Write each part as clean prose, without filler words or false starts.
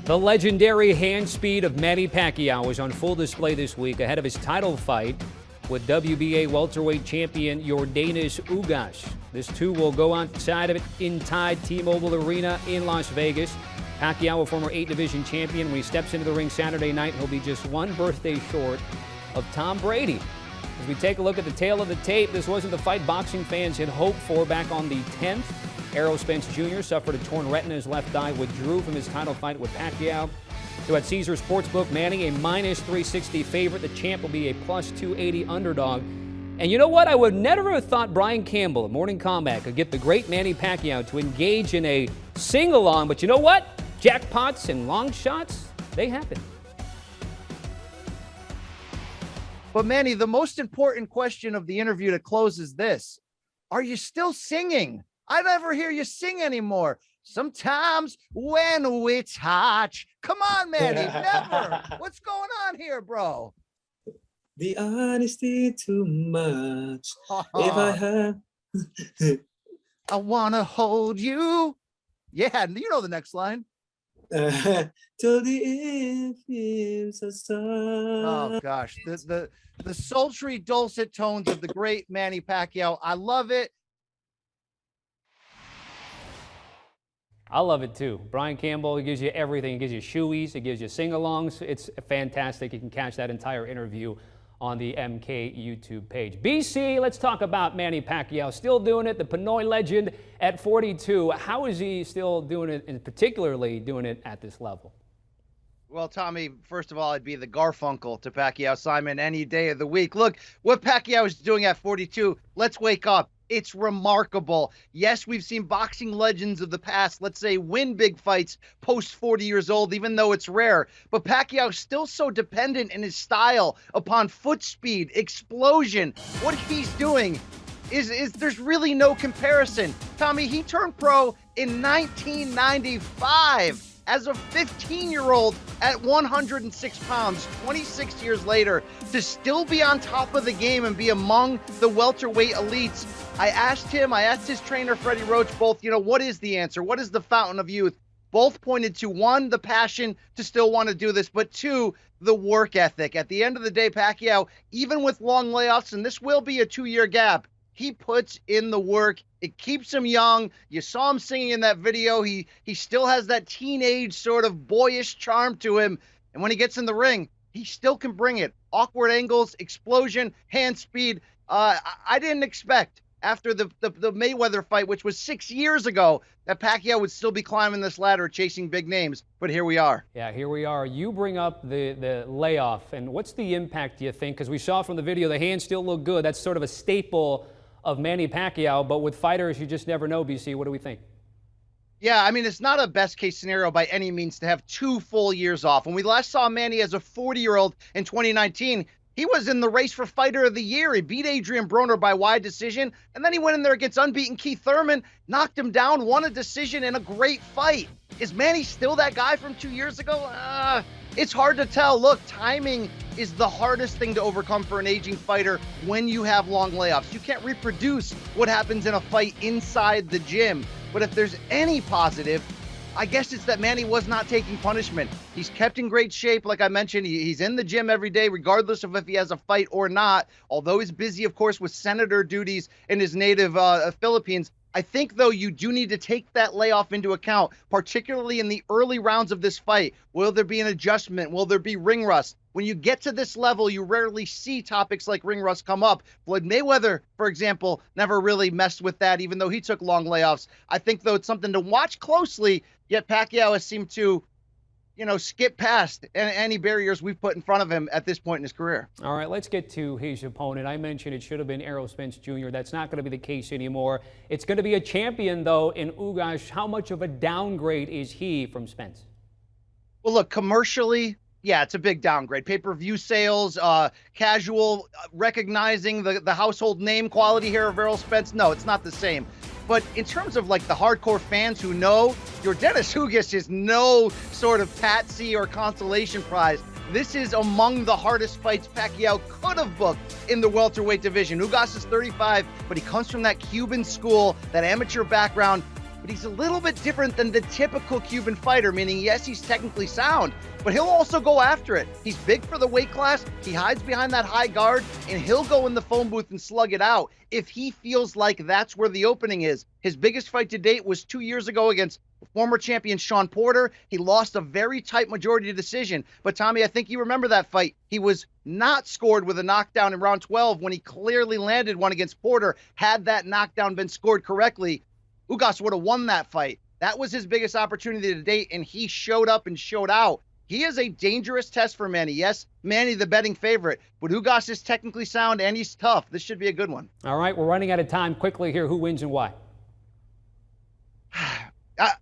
The legendary hand speed of Manny Pacquiao was on full display this week ahead of his title fight with WBA welterweight champion Yordenis Ugas. This too will go outside of it in Tide T-Mobile Arena in Las Vegas. Pacquiao, a former 8-division champion, when he steps into the ring Saturday night, he'll be just one birthday short of Tom Brady. As we take a look at the tail of the tape, this wasn't the fight boxing fans had hoped for back on the 10th. Errol Spence Jr. suffered a torn retina in his left eye, withdrew from his title fight with Pacquiao. So at Caesars Sportsbook, Manny a minus 360 favorite. The champ will be a plus 280 underdog. And you know what? I would never have thought Brian Campbell of Morning Combat could get the great Manny Pacquiao to engage in a sing-along. But you know what? Jackpots and long shots, they happen. But Manny, the most important question of the interview to close is this. Are you still singing? I never hear you sing anymore. Sometimes when we touch. Come on, Manny, never. What's going on here, bro? The honesty too much. If I have... I want to hold you. Yeah, you know the next line. Till the influence of sun. Oh, gosh. The sultry, dulcet tones of the great Manny Pacquiao. I love it. I love it too. Brian Campbell, he gives you everything. He gives you shoeies, he gives you sing-alongs. It's fantastic. You can catch that entire interview on the MK YouTube page. BC, let's talk about Manny Pacquiao. Still doing it, the Pinoy legend at 42. How is he still doing it, and particularly doing it at this level? Well, Tommy, first of all, I'd be the Garfunkel to Pacquiao Simon any day of the week. Look, what Pacquiao is doing at 42, let's wake up. It's remarkable. Yes, we've seen boxing legends of the past, let's say, win big fights post 40 years old, even though it's rare. But Pacquiao's still so dependent in his style upon foot speed, explosion. What he's doing is there's really no comparison. Tommy, he turned pro in 1995 as a 15-year-old at 106 pounds, 26 years later, to still be on top of the game and be among the welterweight elites. I asked his trainer, Freddie Roach, both, what is the answer? What is the fountain of youth? Both pointed to, one, the passion to still want to do this, but two, the work ethic. At the end of the day, Pacquiao, even with long layoffs, and this will be a 2-year gap, he puts in the work. It keeps him young. You saw him singing in that video. He still has that teenage sort of boyish charm to him. And when he gets in the ring, he still can bring it. Awkward angles, explosion, hand speed. I didn't expect after the Mayweather fight, which was 6 years ago, that Pacquiao would still be climbing this ladder, chasing big names. But here we are. Yeah, here we are. You bring up the layoff. And what's the impact, do you think? Because we saw from the video, the hands still look good. That's sort of a staple of Manny Pacquiao, but with fighters, you just never know, BC. What do we think? Yeah, I mean, it's not a best-case scenario by any means to have 2 full years off. When we last saw Manny as a 40-year-old in 2019, he was in the race for Fighter of the Year. He beat Adrian Broner by wide decision, and then he went in there against unbeaten Keith Thurman, knocked him down, won a decision in a great fight. Is Manny still that guy from 2 years ago? It's hard to tell. Look, timing is the hardest thing to overcome for an aging fighter when you have long layoffs. You can't reproduce what happens in a fight inside the gym. But if there's any positive, I guess it's that Manny was not taking punishment. He's kept in great shape. Like I mentioned, he's in the gym every day, regardless of if he has a fight or not. Although he's busy, of course, with senator duties in his native Philippines. I think, though, you do need to take that layoff into account, particularly in the early rounds of this fight. Will there be an adjustment? Will there be ring rust? When you get to this level, you rarely see topics like ring rust come up. Floyd Mayweather, for example, never really messed with that, even though he took long layoffs. I think, though, it's something to watch closely, yet Pacquiao has seemed to, skip past any barriers we've put in front of him at this point in his career. All right, let's get to his opponent. I mentioned it should have been Errol Spence Jr. That's not going to be the case anymore. It's going to be a champion, though, in Ugas. How much of a downgrade is he from Spence? Well, look, commercially, yeah, it's a big downgrade. Pay-per-view sales, casual, recognizing the household name quality here of Errol Spence. No, it's not the same. But in terms of like the hardcore fans who know, Yordenis Ugas is no sort of patsy or consolation prize. This is among the hardest fights Pacquiao could have booked in the welterweight division. Ugas is 35, but he comes from that Cuban school, that amateur background. but he's a little bit different than the typical Cuban fighter, meaning, yes, he's technically sound, but he'll also go after it. He's big for the weight class. He hides behind that high guard, and he'll go in the phone booth and slug it out if he feels like that's where the opening is. His biggest fight to date was 2 years ago against former champion Sean Porter. He lost a very tight majority decision. But Tommy, I think you remember that fight. He was not scored with a knockdown in round 12 when he clearly landed one against Porter. Had that knockdown been scored correctly, Ugas would have won that fight. That was his biggest opportunity to date, and he showed up and showed out. He is a dangerous test for Manny. Yes, Manny, the betting favorite, but Ugas is technically sound and he's tough. This should be a good one. All right, we're running out of time. Quickly here, who wins and why?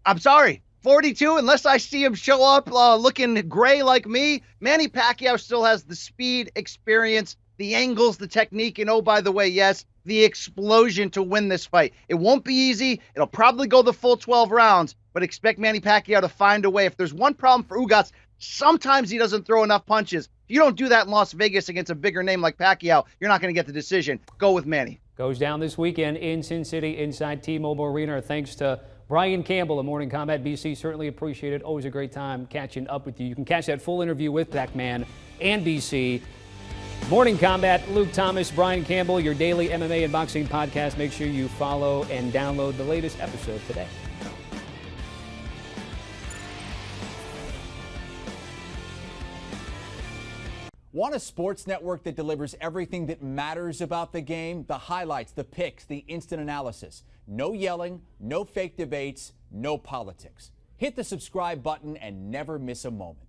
I'm sorry. 42, unless I see him show up looking gray like me, Manny Pacquiao still has the speed, experience, the angles, the technique, and oh, by the way, yes, the explosion to win this fight. It won't be easy. It'll probably go the full 12 rounds, but expect Manny Pacquiao to find a way. If there's one problem for Ugas, sometimes he doesn't throw enough punches. If you don't do that in Las Vegas against a bigger name like Pacquiao, you're not going to get the decision. Go with Manny. Goes down this weekend in Sin City inside T-Mobile Arena. Our thanks to Brian Campbell of Morning Combat BC. Certainly appreciate it. Always a great time catching up with you. You can catch that full interview with Pac-Man and BC. Morning Combat, Luke Thomas, Brian Campbell, your daily MMA and boxing podcast. Make sure you follow and download the latest episode today. Want a sports network that delivers everything that matters about the game? The highlights, the picks, the instant analysis. No yelling, no fake debates, no politics. Hit the subscribe button and never miss a moment.